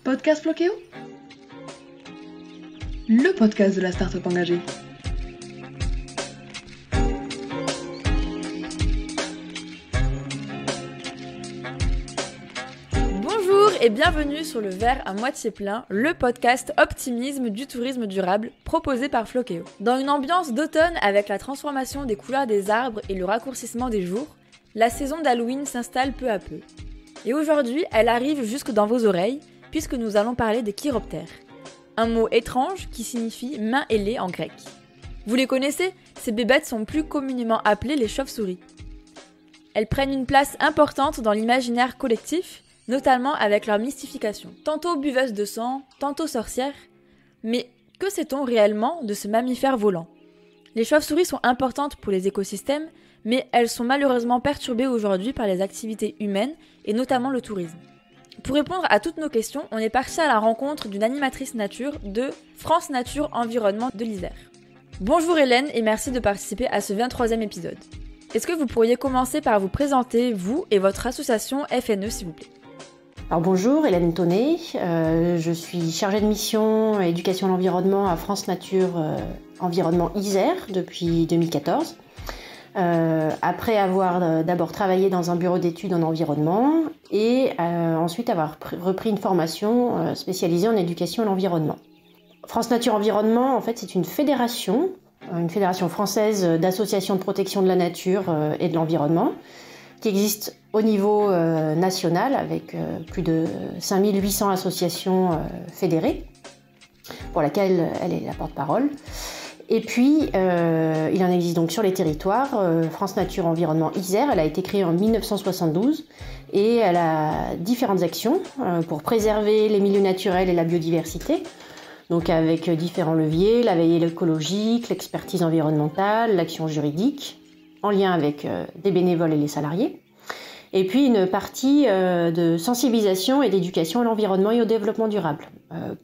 Podcast Flokéo, le podcast de la start-up engagée. Bonjour et bienvenue sur le verre à moitié plein, le podcast optimisme du tourisme durable proposé par Flokéo. Dans une ambiance d'automne avec la transformation des couleurs des arbres et le raccourcissement des jours, la saison d'Halloween s'installe peu à peu. Et aujourd'hui, elle arrive jusque dans vos oreilles, puisque nous allons parler des chiroptères. Un mot étrange qui signifie main ailée en grec. Vous les connaissez ? Ces bébêtes sont plus communément appelées les chauves-souris. Elles prennent une place importante dans l'imaginaire collectif, notamment avec leur mystification. Tantôt buveuses de sang, tantôt sorcières. Mais que sait-on réellement de ce mammifère volant ? Les chauves-souris sont importantes pour les écosystèmes, mais elles sont malheureusement perturbées aujourd'hui par les activités humaines et notamment le tourisme. Pour répondre à toutes nos questions, on est parti à la rencontre d'une animatrice nature de France Nature Environnement de l'Isère. Bonjour Hélène et merci de participer à ce 23e épisode. Est-ce que vous pourriez commencer par vous présenter, vous et votre association FNE s'il vous plaît ? Alors bonjour, Hélène Tonnet, je suis chargée de mission éducation à l'environnement à France Nature Environnement Isère depuis 2014. Après avoir d'abord travaillé dans un bureau d'études en environnement et ensuite avoir repris une formation spécialisée en éducation à l'environnement. France Nature Environnement, en fait, c'est une fédération française d'associations de protection de la nature et de l'environnement qui existe au niveau national avec plus de 5800 associations fédérées pour laquelle elle est la porte-parole. Et puis, il en existe donc sur les territoires. France Nature Environnement Isère, elle a été créée en 1972 et elle a différentes actions pour préserver les milieux naturels et la biodiversité. Donc avec différents leviers, la veille écologique, l'expertise environnementale, l'action juridique, en lien avec des bénévoles et les salariés. Et puis une partie de sensibilisation et d'éducation à l'environnement et au développement durable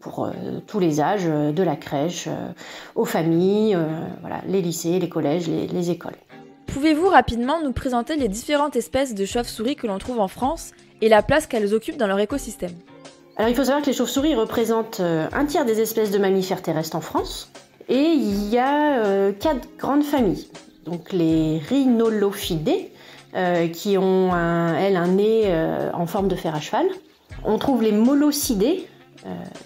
pour tous les âges, de la crèche aux familles, les lycées, les collèges, les écoles. Pouvez-vous rapidement nous présenter les différentes espèces de chauves-souris que l'on trouve en France et la place qu'elles occupent dans leur écosystème ? Alors il faut savoir que les chauves-souris représentent un tiers des espèces de mammifères terrestres en France et il y a 4 grandes familles. Donc les rhinolophidae, qui ont un nez en forme de fer à cheval. On trouve les molocidés,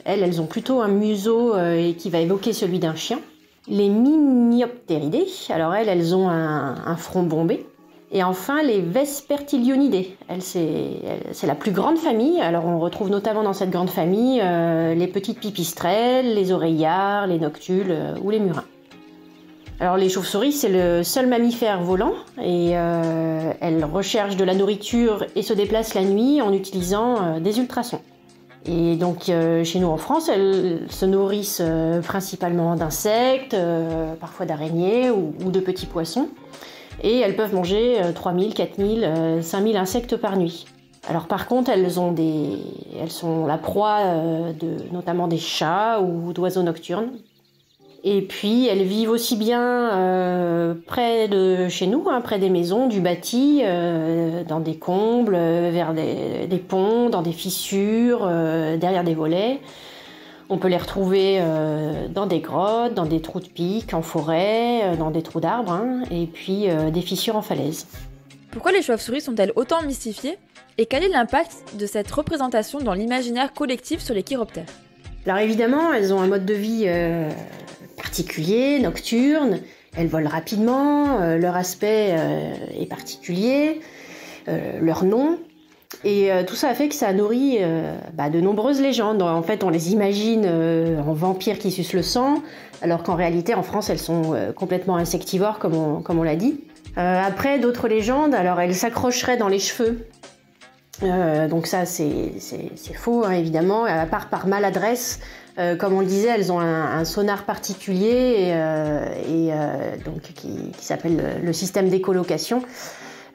elles ont plutôt un museau qui va évoquer celui d'un chien. Les minioptéridés, alors elles ont un front bombé. Et enfin les vespertilionidae, c'est la plus grande famille. Alors on retrouve notamment dans cette grande famille les petites pipistrelles, les oreillards, les noctules ou les murins. Alors les chauves-souris, c'est le seul mammifère volant et elles recherchent de la nourriture et se déplacent la nuit en utilisant des ultrasons. Et donc chez nous en France, elles se nourrissent principalement d'insectes, parfois d'araignées ou de petits poissons. Et elles peuvent manger 3000, 4000, 5000 insectes par nuit. Alors par contre, elles sont la proie notamment des chats ou d'oiseaux nocturnes. Et puis, elles vivent aussi bien près de chez nous, près des maisons, du bâti, dans des combles, vers des ponts, dans des fissures, derrière des volets. On peut les retrouver dans des grottes, dans des trous de pics, en forêt, dans des trous d'arbres, et puis des fissures en falaise. Pourquoi les chauves-souris sont-elles autant mystifiées ? Et quel est l'impact de cette représentation dans l'imaginaire collectif sur les chiroptères ? Alors évidemment, elles ont un mode de vie particulier, nocturne, elles volent rapidement, leur aspect est particulier, leur nom, et tout ça a fait que ça nourrit de nombreuses légendes. En fait, on les imagine en vampires qui sucent le sang, alors qu'en réalité, en France, elles sont complètement insectivores, comme on l'a dit. Après, d'autres légendes, alors elles s'accrocheraient dans les cheveux. Donc ça, c'est faux, évidemment, à part par maladresse. Comme on le disait, elles ont un sonar particulier donc qui s'appelle le système d'écholocation,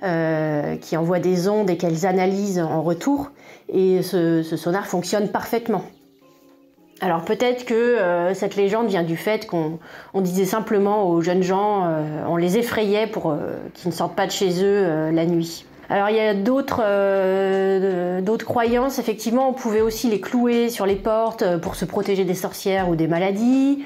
qui envoie des ondes et qu'elles analysent en retour. Et ce sonar fonctionne parfaitement. Alors peut-être que cette légende vient du fait qu'on disait simplement aux jeunes gens, on les effrayait pour qu'ils ne sortent pas de chez eux la nuit. Alors il y a d'autres D'autres croyances, effectivement, on pouvait aussi les clouer sur les portes pour se protéger des sorcières ou des maladies.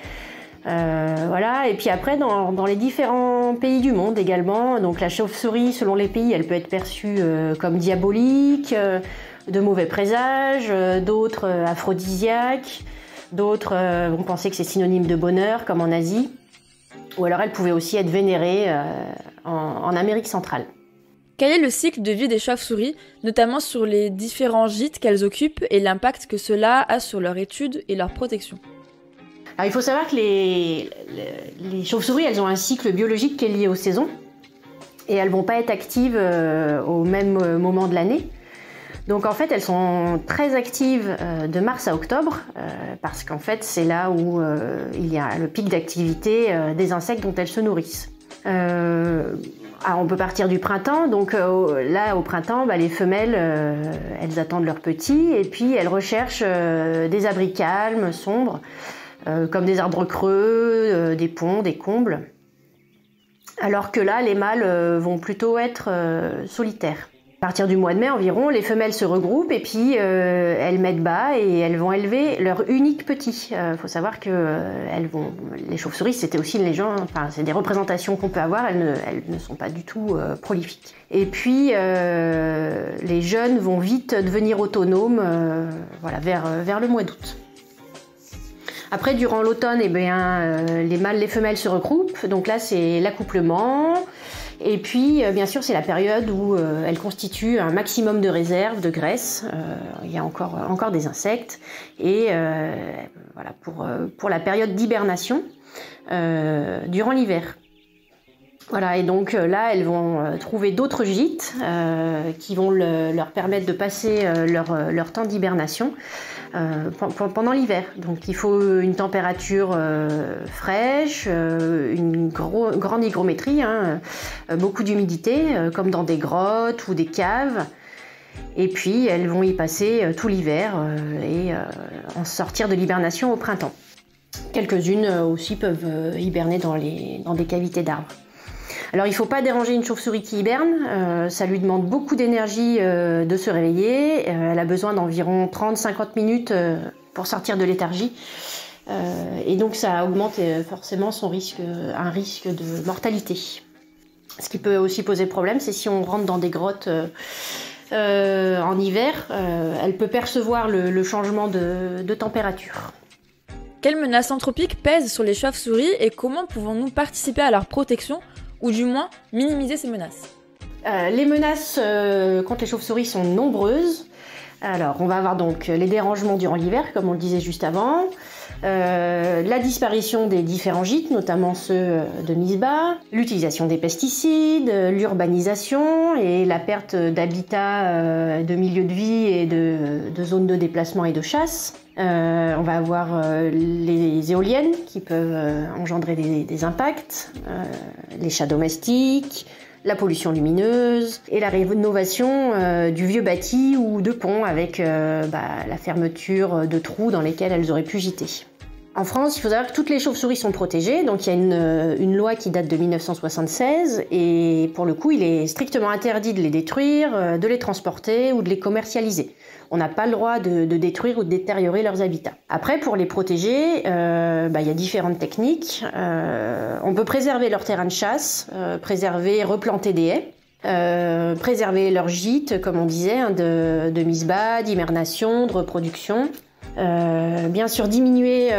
Voilà. Et puis après, dans les différents pays du monde également, donc la chauve-souris, selon les pays, elle peut être perçue comme diabolique, de mauvais présages, d'autres aphrodisiaques, d'autres vont penser que c'est synonyme de bonheur, comme en Asie. Ou alors elle pouvait aussi être vénérée en Amérique centrale. Quel est le cycle de vie des chauves-souris, notamment sur les différents gîtes qu'elles occupent et l'impact que cela a sur leur étude et leur protection? Alors, il faut savoir que les chauves-souris, elles ont un cycle biologique qui est lié aux saisons et elles vont pas être actives au même moment de l'année. Donc en fait, elles sont très actives de mars à octobre parce qu'en fait, c'est là où il y a le pic d'activité des insectes dont elles se nourrissent. On peut partir du printemps, donc là au printemps, les femelles, elles attendent leurs petits et puis elles recherchent des abris calmes, sombres, comme des arbres creux, des ponts, des combles. Alors que là, les mâles vont plutôt être solitaires. À partir du mois de mai environ, les femelles se regroupent et puis elles mettent bas et elles vont élever leur unique petit. Faut savoir que les chauves-souris, c'était aussi c'est des représentations qu'on peut avoir, elles ne sont pas du tout prolifiques. Et puis les jeunes vont vite devenir autonomes vers le mois d'août. Après, durant l'automne, les mâles et les femelles se regroupent, donc là c'est l'accouplement. Et puis, bien sûr, c'est la période où elles constituent un maximum de réserves de graisse. Il y a encore des insectes. Et pour la période d'hibernation durant l'hiver. Voilà, et donc là, elles vont trouver d'autres gîtes qui vont leur permettre de passer leur temps d'hibernation pendant l'hiver. Donc il faut une température fraîche, une grande hygrométrie, beaucoup d'humidité, comme dans des grottes ou des caves. Et puis elles vont y passer tout l'hiver et en sortir de l'hibernation au printemps. Quelques-unes aussi peuvent hiberner dans des cavités d'arbres. Alors il ne faut pas déranger une chauve-souris qui hiberne, ça lui demande beaucoup d'énergie de se réveiller, elle a besoin d'environ 30-50 minutes pour sortir de léthargie, et donc ça augmente forcément un risque de mortalité. Ce qui peut aussi poser problème, c'est si on rentre dans des grottes en hiver, elle peut percevoir le changement de température. Quelles menaces anthropiques pèsent sur les chauves-souris et comment pouvons-nous participer à leur protection ou du moins minimiser ces menaces? Les menaces contre les chauves-souris sont nombreuses. Alors, on va avoir donc les dérangements durant l'hiver, comme on le disait juste avant, la disparition des différents gîtes, notamment ceux de mise bas, l'utilisation des pesticides, l'urbanisation et la perte d'habitat, de milieux de vie et de zones de déplacement et de chasse. On va avoir les éoliennes qui peuvent engendrer des impacts, les chats domestiques, la pollution lumineuse et la rénovation du vieux bâti ou de ponts avec la fermeture de trous dans lesquels elles auraient pu gîter. En France, il faut savoir que toutes les chauves-souris sont protégées, donc il y a une loi qui date de 1976 et pour le coup, il est strictement interdit de les détruire, de les transporter ou de les commercialiser. On n'a pas le droit de détruire ou de détériorer leurs habitats. Après, pour les protéger, il y a différentes techniques. On peut préserver leur terrain de chasse, replanter des haies, préserver leurs gîtes, comme on disait, de mise bas, d'hibernation, de reproduction. Bien sûr, diminuer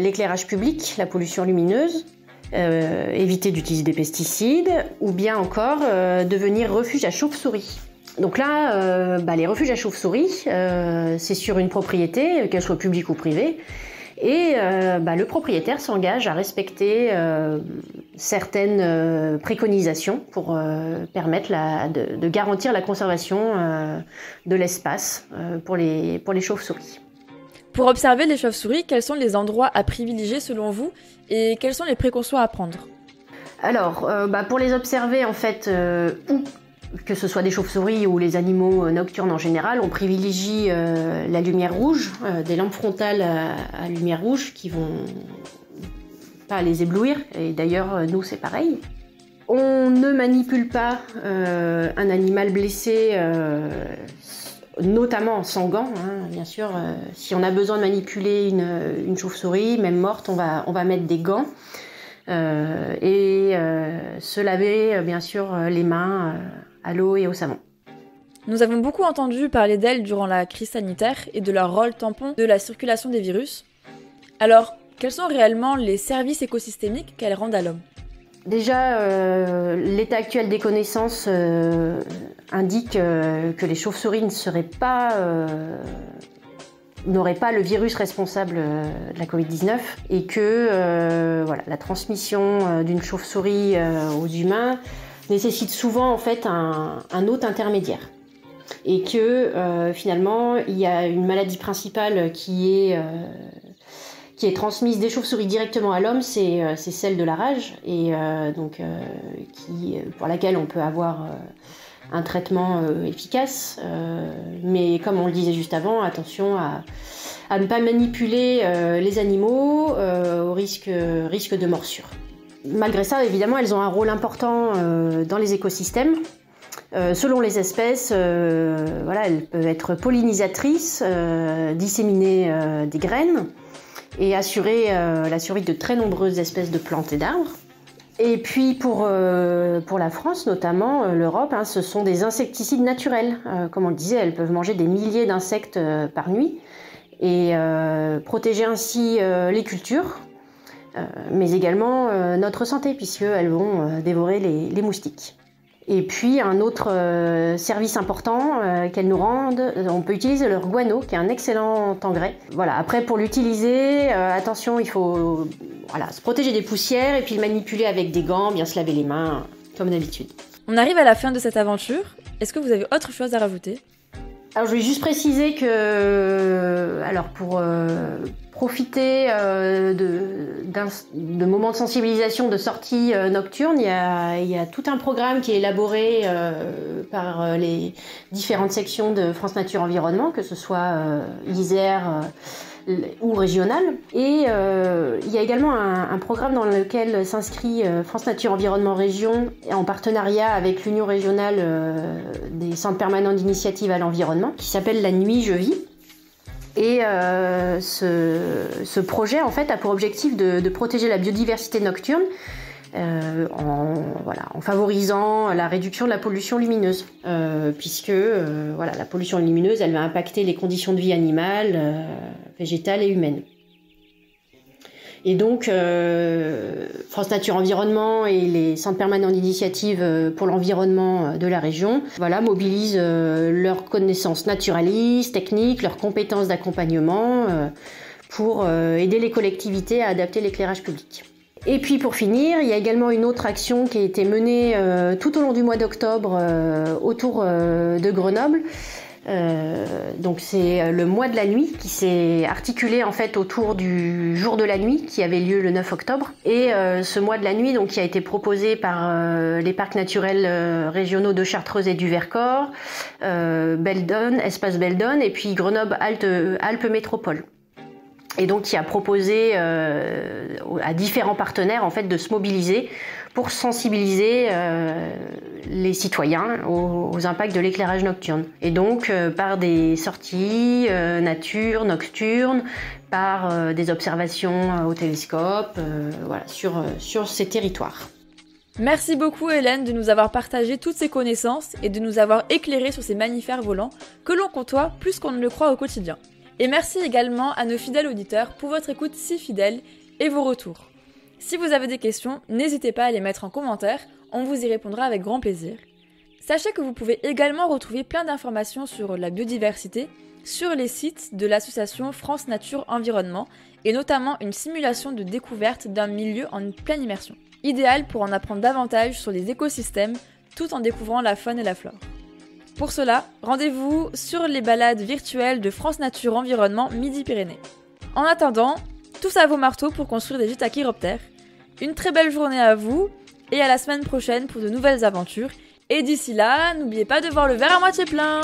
l'éclairage public, la pollution lumineuse, éviter d'utiliser des pesticides, ou bien encore devenir refuge à chauves-souris. Donc là, les refuges à chauves-souris, c'est sur une propriété, qu'elle soit publique ou privée, et le propriétaire s'engage à respecter certaines préconisations pour permettre de garantir la conservation de l'espace pour les chauves-souris. Pour observer les chauves-souris, quels sont les endroits à privilégier selon vous et quelles sont les précautions à prendre? Alors, pour les observer, en fait, que ce soit des chauves-souris ou les animaux nocturnes en général, on privilégie la lumière rouge, des lampes frontales à lumière rouge qui vont pas les éblouir, et d'ailleurs nous c'est pareil. On ne manipule pas un animal blessé notamment sans gants, hein, bien sûr. Si on a besoin de manipuler une chauve-souris, même morte, on va mettre des gants. Et se laver, bien sûr, les mains à l'eau et au savon. Nous avons beaucoup entendu parler d'elles durant la crise sanitaire et de leur rôle tampon de la circulation des virus. Alors, quels sont réellement les services écosystémiques qu'elles rendent à l'homme ? Déjà, l'état actuel des connaissances indique que les chauves-souris n'auraient pas le virus responsable de la Covid-19 et que la transmission d'une chauve-souris aux humains nécessite souvent en fait un hôte intermédiaire. Et que finalement, il y a une maladie principale qui est transmise des chauves-souris directement à l'homme, c'est celle de la rage, et pour laquelle on peut avoir un traitement efficace. Mais comme on le disait juste avant, attention à ne pas manipuler les animaux au risque de morsure. Malgré ça, évidemment, elles ont un rôle important dans les écosystèmes. Selon les espèces, elles peuvent être pollinisatrices, disséminer des graines et assurer la survie de très nombreuses espèces de plantes et d'arbres. Et puis pour la France, notamment l'Europe, ce sont des insecticides naturels. Comme on le disait, elles peuvent manger des milliers d'insectes par nuit et protéger ainsi les cultures, mais également notre santé, puisqu'elles vont dévorer les moustiques. Et puis un autre service important qu'elles nous rendent, on peut utiliser leur guano, qui est un excellent engrais. Voilà. Après, pour l'utiliser, attention, il faut se protéger des poussières et puis le manipuler avec des gants, bien se laver les mains, comme d'habitude. On arrive à la fin de cette aventure. Est-ce que vous avez autre chose à rajouter ? Alors, je vais juste préciser que, pour profiter de moments de sensibilisation, de sorties nocturnes, il y a tout un programme qui est élaboré par les différentes sections de France Nature Environnement, que ce soit Isère ou régional. Et il y a également un programme dans lequel s'inscrit France Nature Environnement Région en partenariat avec l'Union régionale des centres permanents d'initiative à l'environnement, qui s'appelle La Nuit Je Vis. Et ce projet en fait a pour objectif de protéger la biodiversité nocturne en favorisant la réduction de la pollution lumineuse, puisque la pollution lumineuse, elle va impacter les conditions de vie animales, végétales et humaines. Et donc, France Nature Environnement et les centres permanents d'initiative pour l'environnement de la région mobilisent leurs connaissances naturalistes, techniques, leurs compétences d'accompagnement pour aider les collectivités à adapter l'éclairage public. Et puis pour finir, il y a également une autre action qui a été menée tout au long du mois d'octobre autour de Grenoble. Donc c'est le mois de la nuit qui s'est articulé en fait autour du jour de la nuit qui avait lieu le 9 octobre. Et ce mois de la nuit donc qui a été proposé par les parcs naturels régionaux de Chartreuse et du Vercors, Beldon, Espace Beldon et puis Grenoble Alpes Métropole. Et donc qui a proposé à différents partenaires en fait de se mobiliser pour sensibiliser les citoyens aux impacts de l'éclairage nocturne. Et donc par des sorties nature nocturnes, par des observations au télescope, sur ces territoires. Merci beaucoup Hélène de nous avoir partagé toutes ces connaissances et de nous avoir éclairé sur ces mammifères volants que l'on côtoie plus qu'on ne le croit au quotidien. Et merci également à nos fidèles auditeurs pour votre écoute si fidèle et vos retours. Si vous avez des questions, n'hésitez pas à les mettre en commentaire, on vous y répondra avec grand plaisir. Sachez que vous pouvez également retrouver plein d'informations sur la biodiversité sur les sites de l'association France Nature Environnement et notamment une simulation de découverte d'un milieu en pleine immersion. Idéal pour en apprendre davantage sur les écosystèmes tout en découvrant la faune et la flore. Pour cela, rendez-vous sur les balades virtuelles de France Nature Environnement Midi-Pyrénées. En attendant, tous à vos marteaux pour construire des gîtes à chiroptères. Une très belle journée à vous et à la semaine prochaine pour de nouvelles aventures. Et d'ici là, n'oubliez pas de voir le verre à moitié plein.